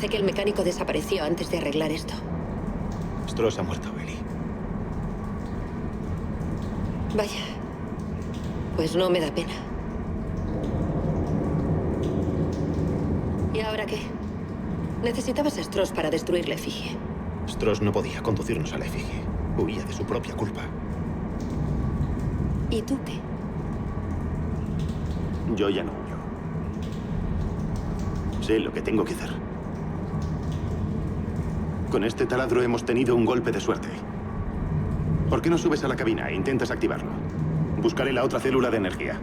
Parece que el mecánico desapareció antes de arreglar esto. Stross ha muerto, Ellie. Vaya. Pues no me da pena. ¿Y ahora qué? Necesitabas a Stross para destruir la efigie. Stross no podía conducirnos a la efigie. Huía de su propia culpa. ¿Y tú qué? Yo ya no huyo. Sé lo que tengo que hacer. Con este taladro hemos tenido un golpe de suerte. ¿Por qué no subes a la cabina e intentas activarlo? Buscaré la otra célula de energía.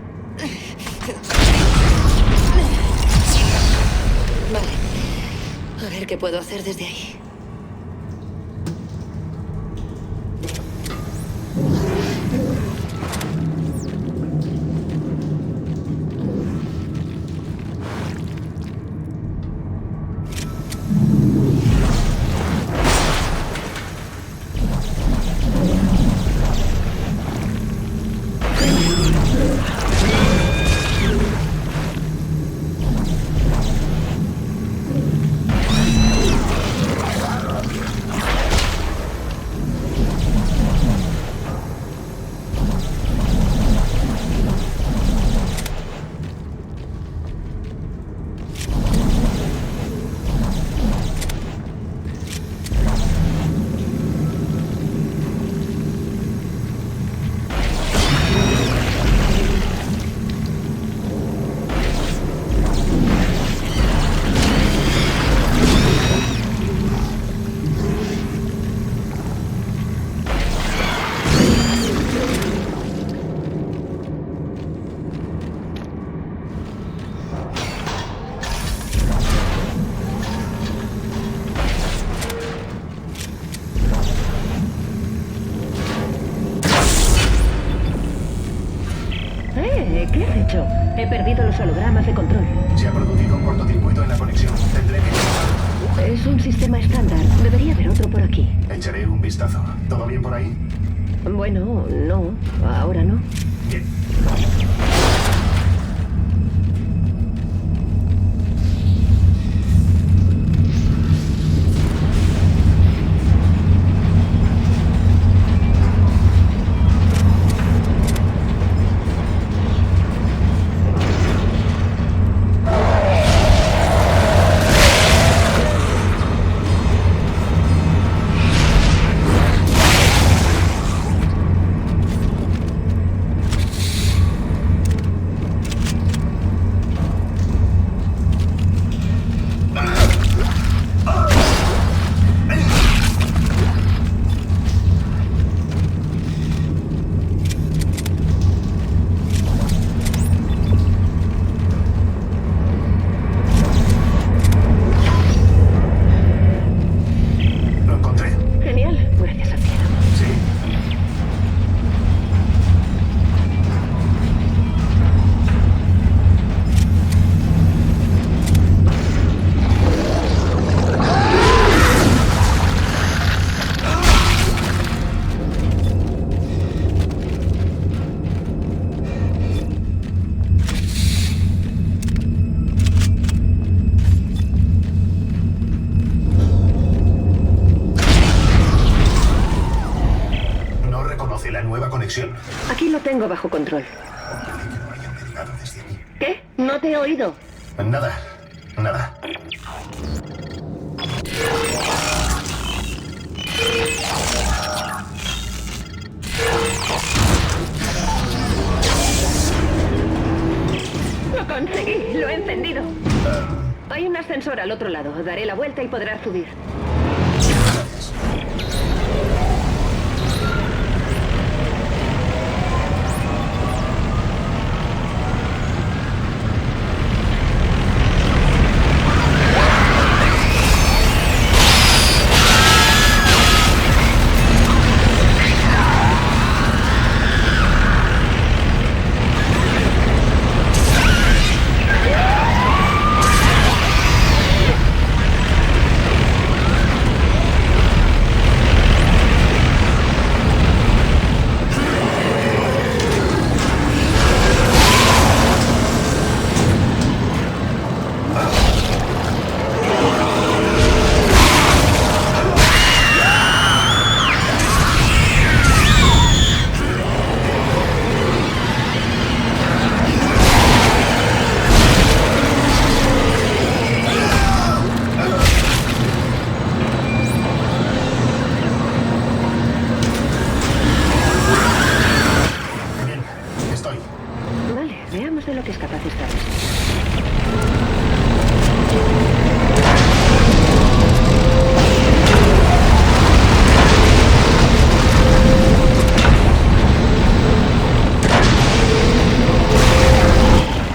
Vale. A ver qué puedo hacer desde ahí. ¿Qué has hecho? He perdido los hologramas de control. Se ha producido un cortocircuito en la conexión. Tendré que... Es un sistema estándar. Debería haber otro por aquí. Echaré un vistazo. ¿Todo bien por ahí? Bueno, no. Ahora no. Bien. Lo encontré. Genial. Gracias al cielo. Sí. No reconoce la nueva conexión. Aquí lo tengo bajo control. Puede que no hayan derivado desde aquí. ¿Qué? No te he oído. Nada. Nada. Lo conseguí. Lo he encendido. Hay un ascensor al otro lado. Daré la vuelta y podrás subir. Gracias.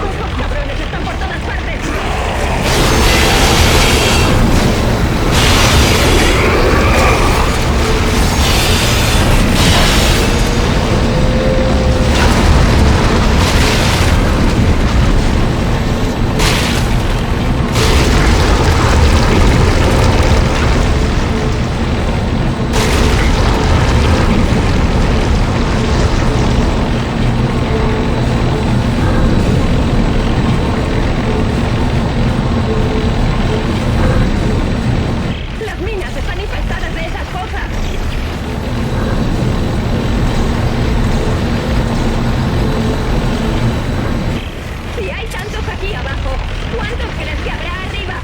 ¡Esos cabrones están por todas partes! Las minas están infestadas de esas cosas. Si hay tantos aquí abajo, ¿cuántos crees que habrá arriba?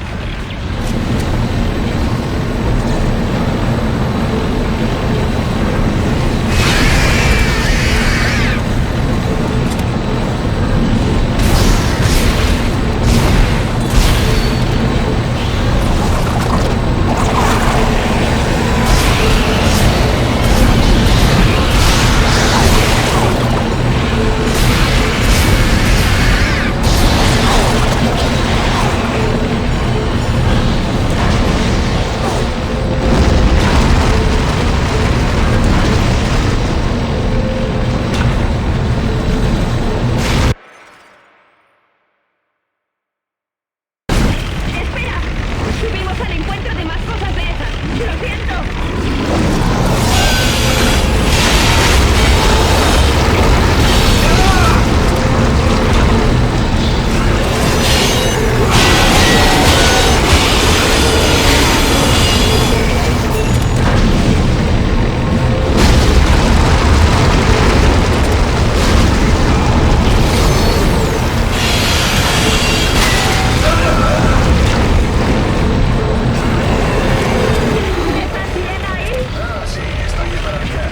¡Espera! Subimos al encuentro de más cosas de esas. ¡Lo siento! ¿Estás bien ahí? Ah, sí, estoy de maravilla.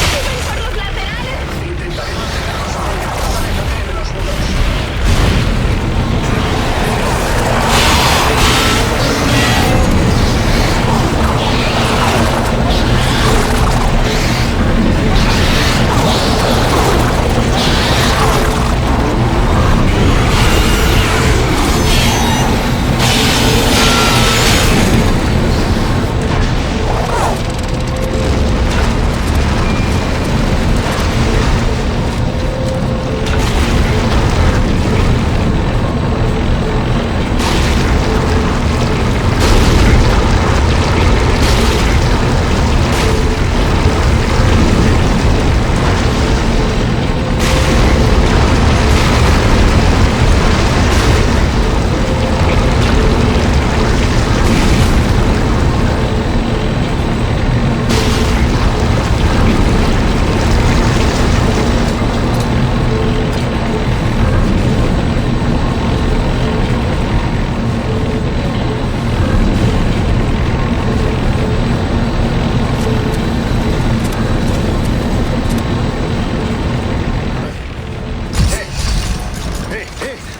¡Suben por los laterales! Intentaré mantenerlos a media costa de los muros.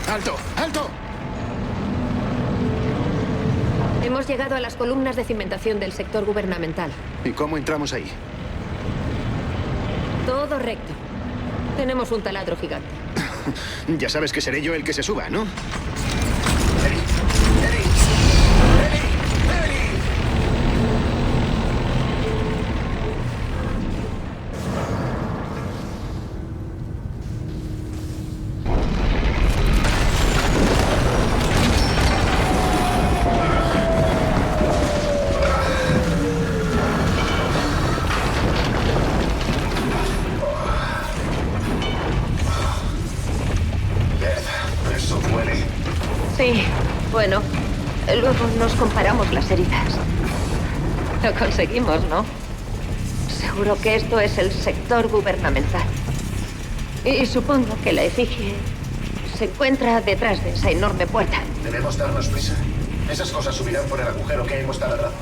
¡Alto! ¡Alto! Hemos llegado a las columnas de cimentación del sector gubernamental. ¿Y cómo entramos ahí? Todo recto. Tenemos un taladro gigante. Ya sabes que seré yo el que se suba, ¿no? ¡Eri! ¡Eri! ¡Eri! ¡Eri! Beth, eso duele. Luego nos comparamos las heridas. Lo conseguimos, ¿no? Seguro que esto es el sector gubernamental. Y supongo que la efigie se encuentra detrás de esa enorme puerta. Debemos darnos prisa. Esas cosas subirán por el agujero que hemos taladrado.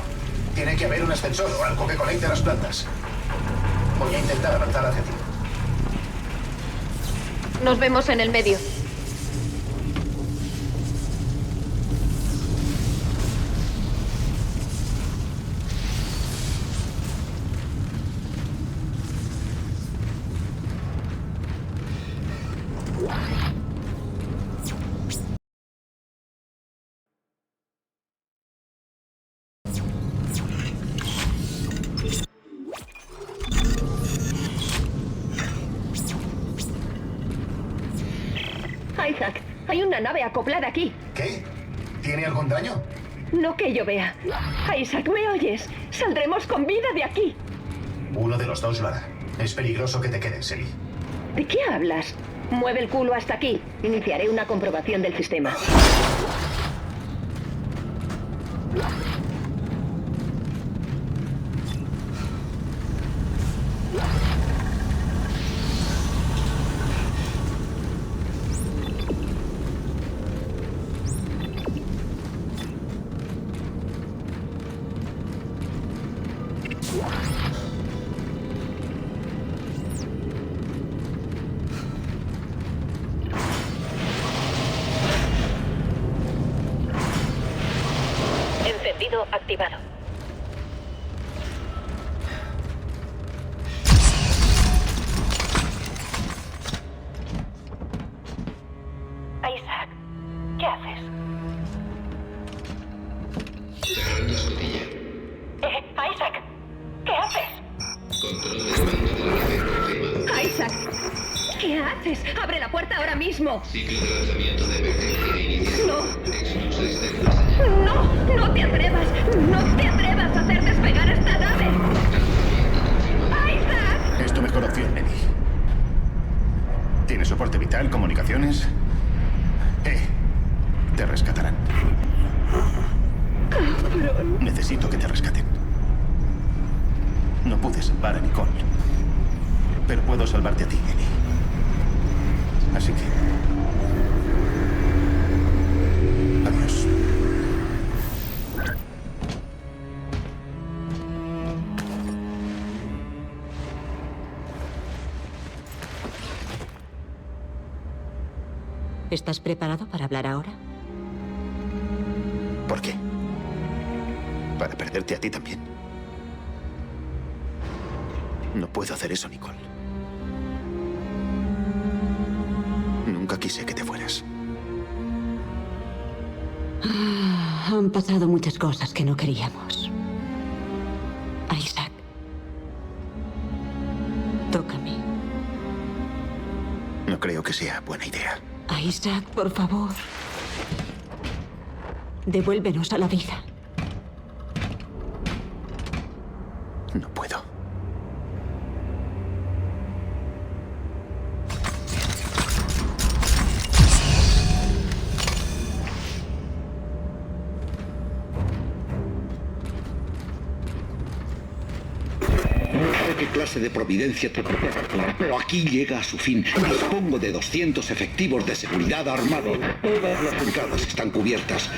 Tiene que haber un ascensor o algo que conecte las plantas. Voy a intentar avanzar hacia ti. Nos vemos en el medio. Isaac, hay una nave acoplada aquí. ¿Qué? ¿Tiene algún daño? No que yo vea. Isaac, ¿me oyes? Saldremos con vida de aquí. Uno de los dos lo hará. Es peligroso que te quedes, Ellie. ¿De qué hablas? Mueve el culo hasta aquí. Iniciaré una comprobación del sistema. Encendido activado. Isaac, ¿qué haces? Cerrando escotilla. Isaac, ¿qué haces? Control de mando de la nave confirmado. Isaac, ¿qué haces? ¡Abre la puerta ahora mismo! Ciclo de lanzamiento de emergencia iniciado. ¡No! Expulsa externa. ¡No! ¡No te atrevas! ¡No te atrevas a hacer despegar esta nave! ¡Isaac! Es tu mejor opción, Ellie. ¿Tienes soporte vital, comunicaciones? Te rescatarán. ¡Cabrón! Necesito que te rescaten. No pude salvar a Nicole. Pero puedo salvarte a ti, Ellie. Así que... adiós. ¿Estás preparado para hablar ahora? ¿Por qué? Para perderte a ti también. No puedo hacer eso, Nicole. Nunca quise que te fueras. Han pasado muchas cosas que no queríamos. Isaac. Tócame. No creo que sea buena idea. Isaac, por favor. Devuélvenos a la vida. No puedo. No sé qué clase de providencia te prepara, pero aquí llega a su fin. Dispongo de 200 efectivos de seguridad armados. Todas las entradas están cubiertas.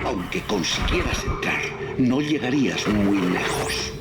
Aunque consiguieras entrar, no llegarías muy lejos.